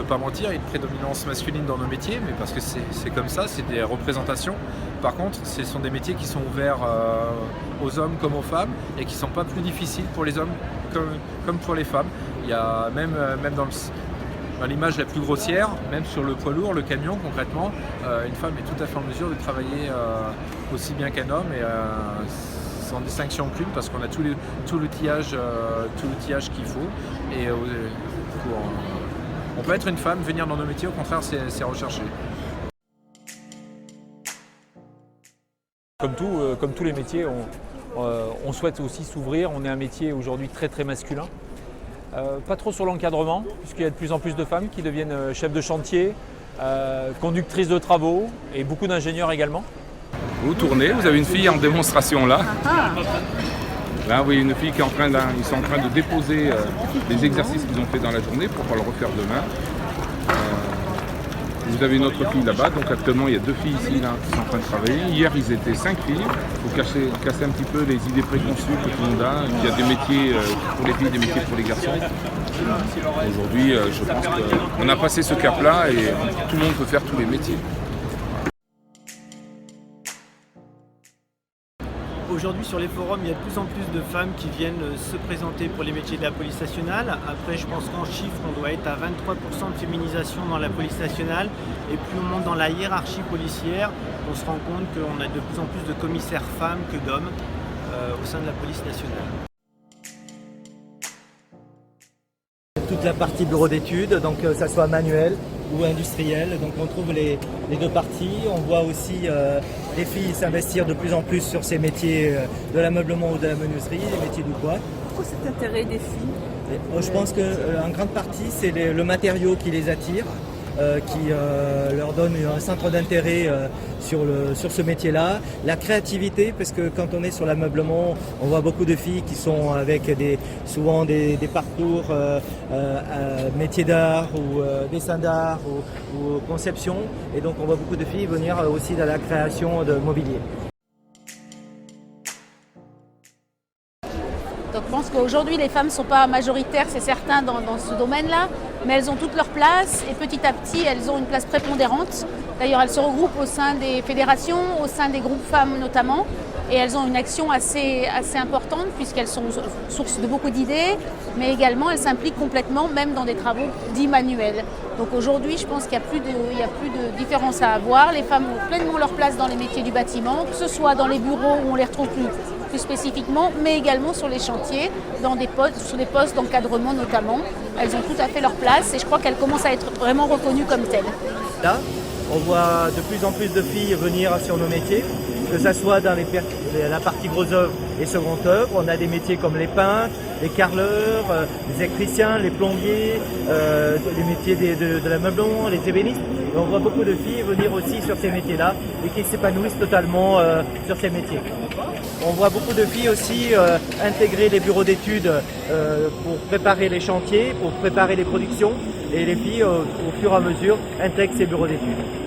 pas mentir, il y a une prédominance masculine dans nos métiers, mais parce que c'est comme ça, c'est des représentations. Par contre, ce sont des métiers qui sont ouverts aux hommes comme aux femmes et qui ne sont pas plus difficiles pour les hommes comme pour les femmes. Il y a même dans l'image la plus grossière, même sur le poids lourd, le camion concrètement, une femme est tout à fait en mesure de travailler aussi bien qu'un homme et sans distinction aucune parce qu'on a tout l'outillage qu'il faut. Et on peut être une femme, venir dans nos métiers, au contraire c'est recherché. Comme tous les métiers, on souhaite aussi s'ouvrir. On est un métier aujourd'hui très masculin. Pas trop sur l'encadrement, puisqu'il y a de plus en plus de femmes qui deviennent chefs de chantier, conductrices de travaux et beaucoup d'ingénieurs également. Vous tournez, vous avez une fille en démonstration là. Là, oui, une fille qui est ils sont en train de déposer les exercices qu'ils ont fait dans la journée pour pouvoir le refaire demain. Vous avez une autre fille là-bas, donc actuellement il y a 2 filles ici là, qui sont en train de travailler. Hier ils étaient 5 filles, il faut casser un petit peu les idées préconçues que tout le monde a. Il y a des métiers pour les filles, des métiers pour les garçons. Aujourd'hui je pense qu'on a passé ce cap-là et tout le monde peut faire tous les métiers. Aujourd'hui sur les forums, il y a de plus en plus de femmes qui viennent se présenter pour les métiers de la police nationale. Après, je pense qu'en chiffre, on doit être à 23% de féminisation dans la police nationale. Et plus on monte dans la hiérarchie policière, on se rend compte qu'on a de plus en plus de commissaires femmes que d'hommes au sein de la police nationale. Toute la partie bureau d'études, donc que ça soit manuel ou industriel, donc on trouve les 2 parties. On voit aussi les filles s'investir de plus en plus sur ces métiers de l'ameublement ou de la menuiserie, les métiers du bois. Pourquoi cet intérêt des filles? Je pense qu'en grande partie c'est le matériau qui les attire, qui leur donne un centre d'intérêt sur ce métier-là. La créativité, parce que quand on est sur l'ameublement, on voit beaucoup de filles qui sont avec souvent des parcours métiers d'art ou dessin d'art ou conception. Et donc on voit beaucoup de filles venir aussi dans la création de mobilier. Donc je pense qu'aujourd'hui les femmes ne sont pas majoritaires, c'est certain, dans ce domaine-là, mais elles ont toute leur place et petit à petit elles ont une place prépondérante. D'ailleurs elles se regroupent au sein des fédérations, au sein des groupes femmes notamment, et elles ont une action assez importante puisqu'elles sont source de beaucoup d'idées, mais également elles s'impliquent complètement même dans des travaux dits manuels. Donc aujourd'hui je pense qu'il n'y a plus de différence à avoir. Les femmes ont pleinement leur place dans les métiers du bâtiment, que ce soit dans les bureaux où on les retrouve plus spécifiquement, mais également sur les chantiers, sur des postes d'encadrement notamment. Elles ont tout à fait leur place et je crois qu'elles commencent à être vraiment reconnues comme telles. Là, on voit de plus en plus de filles venir sur nos métiers, que ce soit dans la partie gros œuvre et second œuvre. On a des métiers comme les peintres, les carreleurs, les électriciens, les plombiers, les métiers de l'ameublement, les ébénistes. Et on voit beaucoup de filles venir aussi sur ces métiers-là et qui s'épanouissent totalement sur ces métiers. On voit beaucoup de filles aussi intégrer les bureaux d'études pour préparer les chantiers, pour préparer les productions. Et les filles, au fur et à mesure, intègrent ces bureaux d'études.